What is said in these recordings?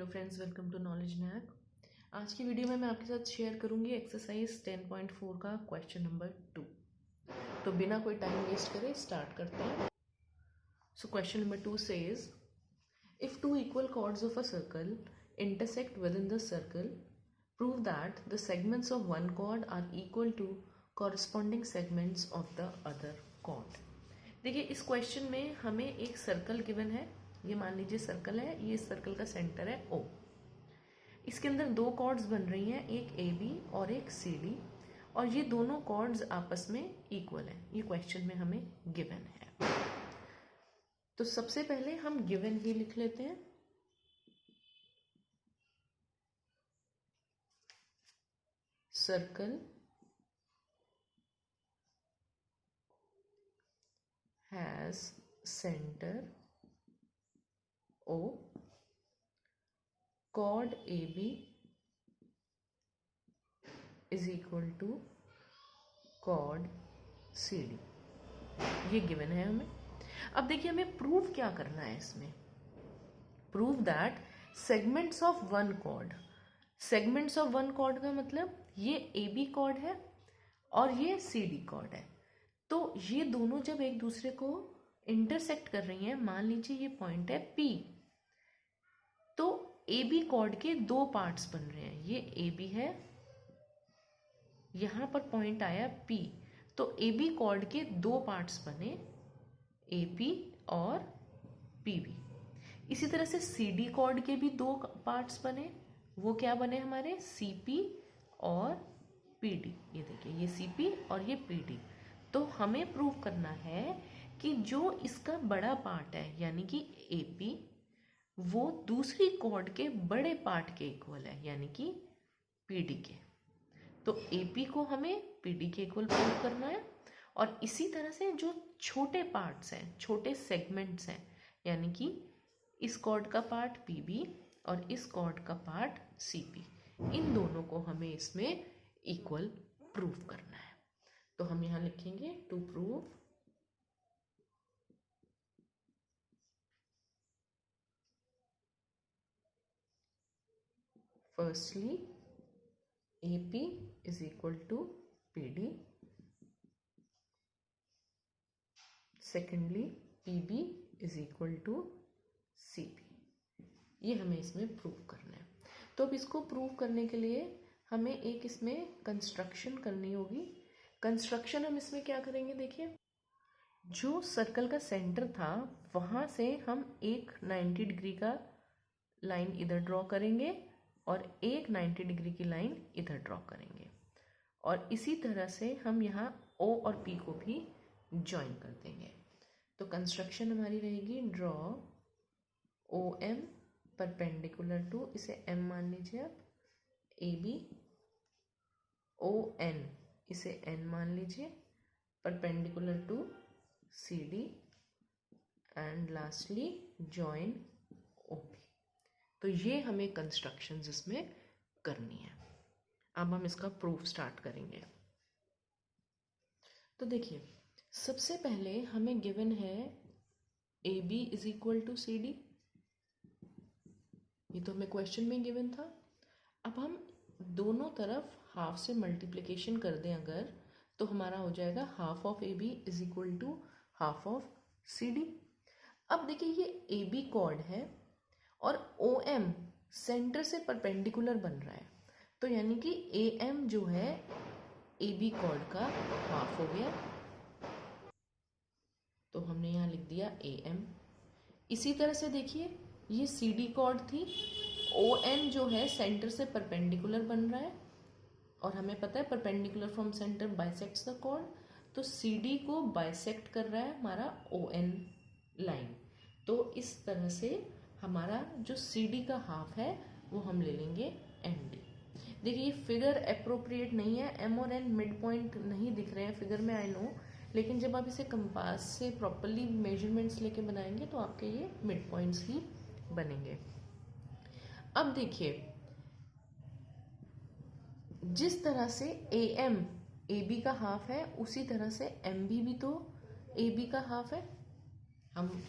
Hello friends, welcome to knowledge knack. आज की video में मैं आपके साथ शेयर करूंगी एक्सरसाइज 10.4 का क्वेश्चन नंबर 2। तो बिना कोई टाइम वेस्ट करे स्टार्ट करते हैं। So question number 2 says if two equal chords of a circle intersect within the circle prove that the segments of one chord are equal to corresponding segments of the other chord. देखिए, इस question में हमें एक circle given है। ये मान लीजिए circle है, ये सर्कल का सेंटर है O। इसके अंदर दो कॉर्ड्स बन रही हैं, एक AB और एक CD, और ये दोनों कॉर्ड्स आपस में इक्वल हैं। ये क्वेश्चन में हमें गिवन है। तो सबसे पहले हम गिवन ही लिख लेते हैं। Circle has centre O, chord AB is equal to chord CD। ये गिवन है हमें। अब देखिए, हमें प्रूव क्या करना है इसमें। Prove that segments of one chord. Segments of one chord का मतलब ये AB कॉर्ड है और ये CD कॉर्ड है। तो ये दोनों जब एक दूसरे को इंटरसेक्ट कर रही हैं, मान लीजिए ये पॉइंट है P, तो AB कॉर्ड के दो पार्ट्स बन रहे हैं। ये AB है, यहां पर पॉइंट आया P, तो AB कॉर्ड के दो पार्ट्स बने, AP और PB। इसी तरह से CD कॉर्ड के भी दो पार्ट्स बने, वो क्या बने हमारे, CP और PD। ये देखिए, ये CP और ये PD। तो हमें प्रूव करना है कि जो इसका बड़ा पार्ट है यानी कि AP, वो दूसरी कॉर्ड के बड़े पार्ट के इक्वल है यानी कि PD के। तो AP को हमें PD के इक्वल प्रूव करना है। और इसी तरह से जो छोटे पार्ट्स हैं, छोटे सेगमेंट्स हैं, यानी कि इस कॉर्ड का पार्ट PB और इस कॉर्ड का पार्ट CP, इन दोनों को हमें इसमें इक्वल प्रूव करना है। तो हम यहाँ लिखेंगे to prove firstly AP is equal to PD, secondly PB is equal to CP। ये हमें इसमें प्रूव करना है। तो अब इसको प्रूव करने के लिए हमें एक इसमें कंस्ट्रक्शन करनी होगी। कंस्ट्रक्शन हम इसमें क्या करेंगे, देखिए, जो सर्कल का सेंटर था वहाँ से हम एक 90 डिग्री का लाइन इधर ड्रॉ करेंगे और एक 90 डिग्री की लाइन इधर ड्रॉ करेंगे, और इसी तरह से हम यहाँ O और P को भी ज्वाइन कर देंगे। तो कंस्ट्रक्शन हमारी रहेगी, ड्रॉ OM परपेंडिकुलर टू, इसे M मान लीजिए आप, AB, ON इसे N मान लीजिए, perpendicular to CD, and lastly join OP। तो ये हमें कंस्ट्रक्शंस इसमें करनी है। अब हम इसका प्रूफ स्टार्ट करेंगे। तो देखिए, सबसे पहले हमें गिवन है AB is equal to CD। ये तो हमें क्वेश्चन में गिवन था। अब हम दोनों तरफ हाफ से मल्टीप्लिकेशन कर दें अगर, तो हमारा हो जाएगा half of AB is equal to half of CD। अब देखिए, ये AB कॉर्ड है और OM सेंटर से परपेंडिकुलर बन रहा है, तो यानी कि AM जो है AB कॉर्ड का हाफ हो गया, तो हमने यहाँ लिख दिया AM। इसी तरह से देखिए, ये CD कॉर्ड थी, ON जो है सेंटर से परपेंडिकुलर बन रहा है, और हमें पता है perpendicular from centre bisects the chord, तो CD को बाइसेक्ट कर रहा है हमारा ON लाइन। तो इस तरह से हमारा जो CD का हाफ है वो हम ले लेंगे MD। देखिए, ये फिगर अप्रोप्रिएट नहीं है, M और N मिड पॉइंट नहीं दिख रहे हैं फिगर में, आई नो, लेकिन जब आप इसे कंपास से प्रॉपरली मेजरमेंट्स लेके बनाएंगे तो आपके ये मिड पॉइंट्स ही बनेंगे। अब देखिए, जिस तरह से AM AB का हाफ है, उसी तरह से MB भी तो AB का हाफ है, हम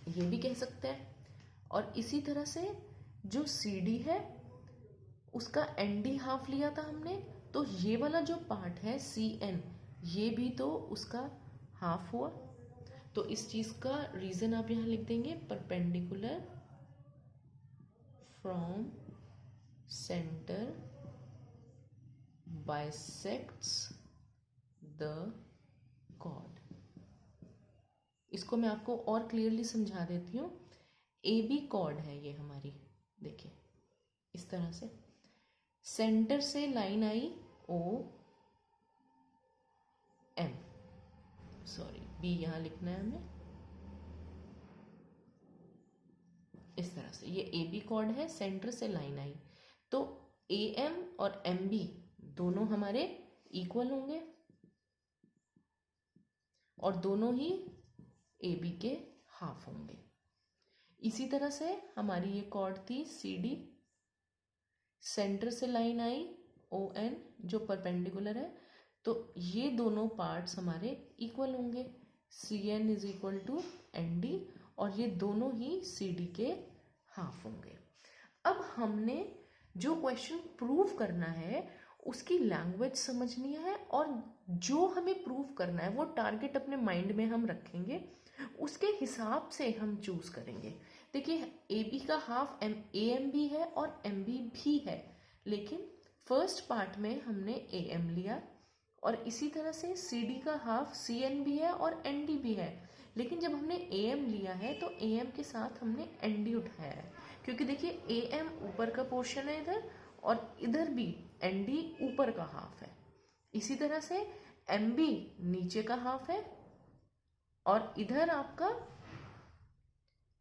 ये भी कह सकते हैं। और इसी तरह से जो सी डी है उसका एन डी हाफ लिया था हमने, तो ये वाला जो पार्ट है सी एन, ये भी तो उसका हाफ हुआ। तो इस चीज का रीजन आप यहां लिख देंगे, perpendicular from centre bisects the chord. इसको मैं आपको और क्लियरली समझा देती हूँ। ए बी कॉर्ड है ये हमारी, देखिए इस तरह से सेंटर से लाइन आई ओ एम, सॉरी बी यहां लिखना है हमें, इस तरह से ये ए बी कॉर्ड है, सेंटर से लाइन आई, तो ए एम और एम बी दोनों हमारे इक्वल होंगे और दोनों ही ए बी के हाफ होंगे। इसी तरह से हमारी ये कॉर्ड थी सी डी, सेंटर से लाइन आई ओ एन जो परपेंडिकुलर है, तो ये दोनों पार्ट्स हमारे इक्वल होंगे, C N is equal to N D, और ये दोनों ही सी डी के हाफ होंगे। अब हमने जो क्वेश्चन प्रूव करना है उसकी लैंग्वेज समझनी है, और जो हमें प्रूव करना है वो टारगेट अपने माइंड में हम रखेंगे, उसके हिसाब से हम चूज करेंगे। देखिए ए बी का हाफ ए एम भी है और एम बी भी है, लेकिन फर्स्ट पार्ट में हमने ए एम लिया, और इसी तरह से सी डी का हाफ सी एन भी है और एन डी भी है, लेकिन जब हमने ए एम लिया है तो ए एम के साथ हमने एन डी उठाया है, क्योंकि देखिए ए एम ऊपर का पोर्शन है इधर, और इधर भी एन डी ऊपर का हाफ है। इसी तरह से एम बी नीचे का हाफ है, और इधर आपका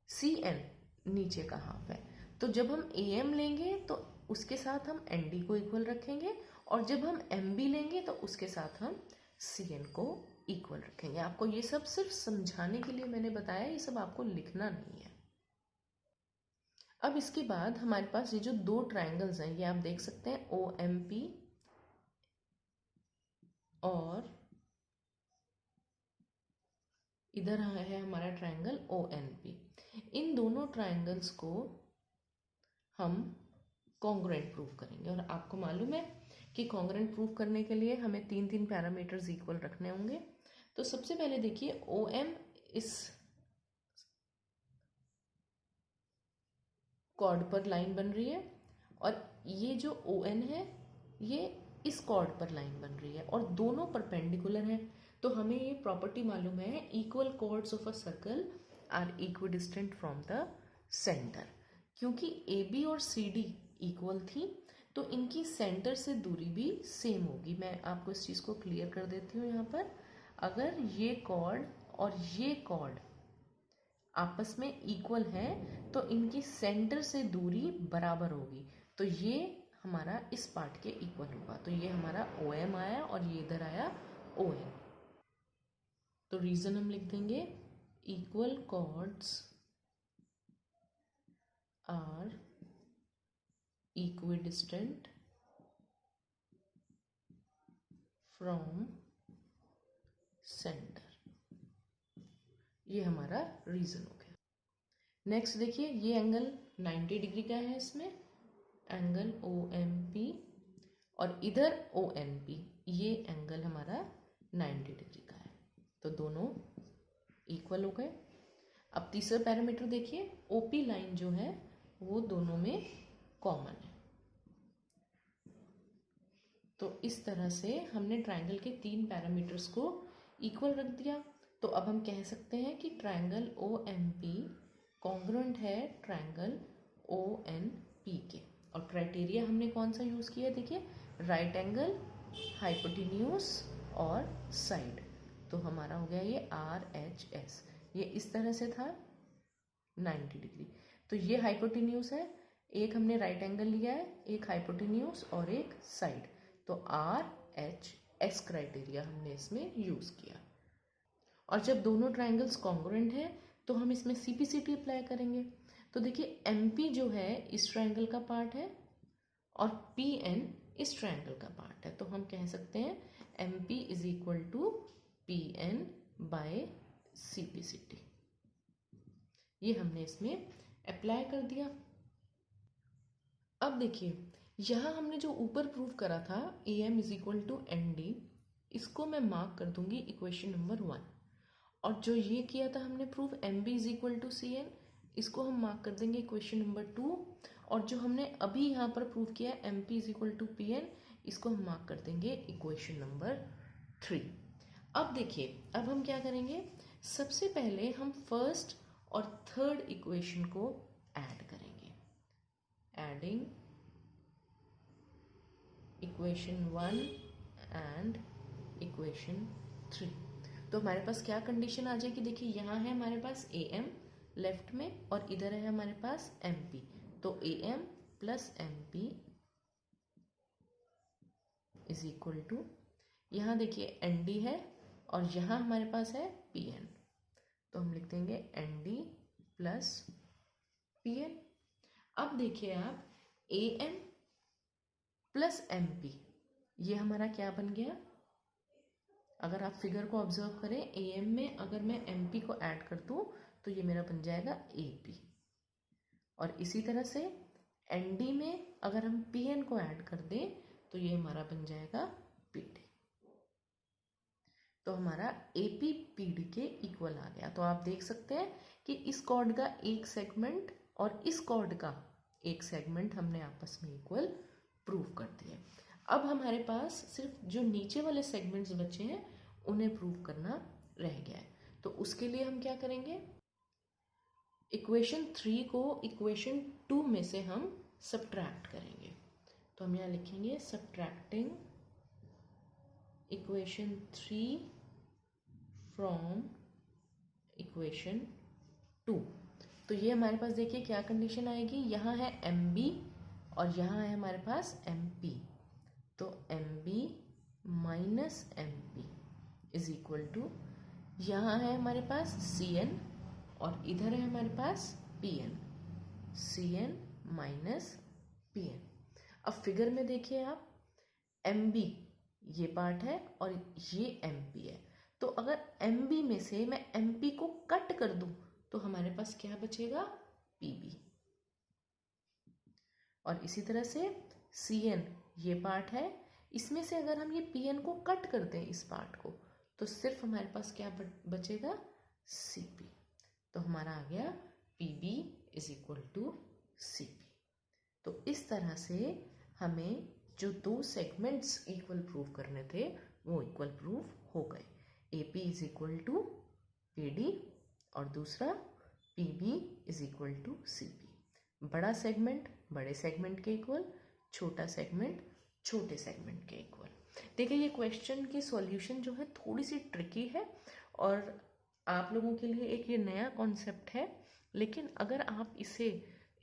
सी एन नीचे का हाफ है। तो जब हम ए एम लेंगे तो उसके साथ हम एन डी को इक्वल रखेंगे, और जब हम एम बी लेंगे तो उसके साथ हम सी एन को इक्वल रखेंगे। आपको ये सब सिर्फ समझाने के लिए मैंने बताया, ये सब आपको लिखना नहीं है। अब इसके बाद हमारे पास ये जो दो ट्रायंगल्स हैं, ये आप देख सकते हैं ओ एम पी और इधर है हमारा ट्रायंगल ओ एन पी। इन दोनों ट्रायंगल्स को हम कॉन्ग्रुएंट प्रूव करेंगे, और आपको मालूम है कि कॉन्ग्रुएंट प्रूव करने के लिए हमें तीन तीन पैरामीटर्स इक्वल रखने होंगे। तो सबसे पहले देखिए ओ एम इस कॉर्ड पर लाइन बन रही है, और ये जो ओ एन है ये इस कॉर्ड पर लाइन बन रही है, और दोनों परपेंडिकुलर हैं। तो हमें ये प्रॉपर्टी मालूम है, equal chords of a circle are equidistant from the centre. क्योंकि ए बी और सी डी इक्वल थी तो इनकी सेंटर से दूरी भी सेम होगी। मैं आपको इस चीज़ को क्लियर कर देती हूँ यहाँ पर। अगर ये कॉर्ड और ये कॉर्ड आपस में इक्वल है तो इनकी सेंटर से दूरी बराबर होगी, तो ये हमारा इस पार्ट के इक्वल होगा। तो ये हमारा ओ एम आया और ये इधर आया ओ एन। तो रीजन हम लिख देंगे, equal chords are equidistant from centre. ये हमारा रीजन हो गया। नेक्स्ट देखिए ये एंगल 90 डिग्री का है, इसमें एंगल ओ एम पी, और इधर ओ एन पी, ये एंगल हमारा 90 डिग्री का है, तो दोनों इक्वल हो गए। अब तीसरा पैरामीटर देखिए, ओपी लाइन जो है वो दोनों में कॉमन है। तो इस तरह से हमने ट्रायंगल के तीन पैरामीटर्स को इक्वल रख दिया। तो अब हम कह सकते हैं कि triangle O M P congruent है ट्रायंगल ओ एन पी के। और क्राइटेरिया हमने कौन सा यूज़ किया, देखिए राइट एंगल, हाइपोटेन्यूज और साइड। तो हमारा हो गया ये आर एच एस, ये इस तरह से था 90 डिग्री। तो ये हाइपोटेन्यूज है, एक हमने राइट एंगल लिया है, एक हाइपोटेन्यूज और एक साइड, तो आर एच एस क्राइटेरिया हमने इसमें यूज़ किया। और जब दोनों ट्रायंगल्स कॉन्ग्रुएंट हैं तो हम इसमें सीपीसीटी अप्लाई करेंगे। तो देखिए एमपी जो है इस ट्रायंगल का पार्ट है और पीएन इस ट्रायंगल का पार्ट है, तो हम कह सकते हैं MP is equal to PN by CPCT. ये हमने इसमें अप्लाई कर दिया। अब देखिए, यहाँ हमने जो ऊपर प्रूव करा था AM is equal to ND, इसको मैं मार्क कर दूंगी इक्वेशन नंबर 1। और जो ये किया था हमने prove MB is equal to CN, इसको हम मार्क कर देंगे इक्वेशन नंबर 2। और जो हमने अभी यहाँ पर प्रूव किया है MP is equal to PN, इसको हम मार्क कर देंगे इक्वेशन नंबर 3। अब देखिए, अब हम क्या करेंगे, सबसे पहले हम फर्स्ट और थर्ड इक्वेशन को ऐड करेंगे। एडिंग इक्वेशन 1 एंड इक्वेशन 3, तो हमारे पास क्या कंडीशन आ जाएगी, देखिए यहाँ है हमारे पास AM लेफ्ट में और इधर है हमारे पास MP, तो AM plus MP is equal to, यहाँ देखिए ND है और यहाँ हमारे पास है PN, तो हम लिख देंगे ND प्लस PN। अब देखिए आप, AM प्लस MP, ये हमारा क्या बन गया, अगर आप फिगर को ऑब्जर्व करें, AM में अगर मैं MP को ऐड कर दूं तो ये मेरा बन जाएगा AP, और इसी तरह से ND में अगर हम PN को ऐड कर दें तो ये हमारा बन जाएगा PD। तो हमारा AP PD के इक्वल आ गया। तो आप देख सकते हैं कि इस कॉर्ड का एक सेगमेंट और इस कॉर्ड का एक सेगमेंट हमने आपस में इक्वल प्रूव कर दिए। अब हमारे पास सिर्फ जो नीचे वाले सेगमेंट्स बचे हैं उन्हें प्रूव करना रह गया है। तो उसके लिए हम क्या करेंगे, इक्वेशन 3 को इक्वेशन 2 में से हम सब्ट्रैक्ट करेंगे। तो हम यहाँ लिखेंगे सब्ट्रैक्टिंग इक्वेशन 3 फ्रॉम इक्वेशन 2। तो ये हमारे पास देखिए क्या कंडीशन आएगी, यहाँ है MB और यहाँ है हमारे पास MP, तो MB minus MP is equal to, यहाँ है हमारे पास CN और इधर है हमारे पास PN, CN माइनस PN। अब फिगर में देखिए आप, MB ये पार्ट है और ये MP है, तो अगर MB में से मैं MP को कट कर दूं तो हमारे पास क्या बचेगा, PB। और इसी तरह से CN ये पार्ट है, इसमें से अगर हम ये PN को कट कर दें इस पार्ट को, तो सिर्फ हमारे पास क्या बचेगा, CP। तो हमारा आ गया PB is equal to CP। तो इस तरह से हमें जो दो सेगमेंट्स इक्वल प्रूव करने थे वो इक्वल प्रूव हो गए। AP is equal to PD और दूसरा PB is equal to CP। बड़ा सेगमेंट बड़े सेगमेंट के इक्वल, छोटा सेगमेंट छोटे सेगमेंट के इक्वल। देखिए ये क्वेश्चन की सॉल्यूशन जो है थोड़ी सी ट्रिकी है और आप लोगों के लिए एक ये नया कॉन्सेप्ट है, लेकिन अगर आप इसे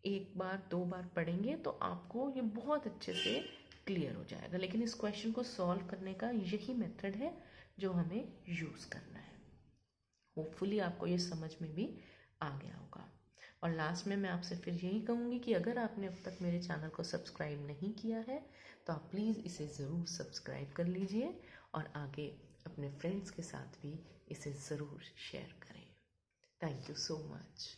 एक बार दो बार पढ़ेंगे तो आपको ये बहुत अच्छे से क्लियर हो जाएगा। लेकिन इस क्वेश्चन को सॉल्व करने का यही मेथड है जो हमें यूज़ करना है। होपफुली आपको ये समझ में भी आ गया होगा। और लास्ट में मैं आपसे फिर यही कहूँगी कि अगर आपने अब तक मेरे चैनल को सब्सक्राइब नहीं किया है तो आप प्लीज़ इसे ज़रूर सब्सक्राइब कर लीजिए और आगे अपने फ्रेंड्स के साथ भी इसे ज़रूर शेयर करें। Thank you so much.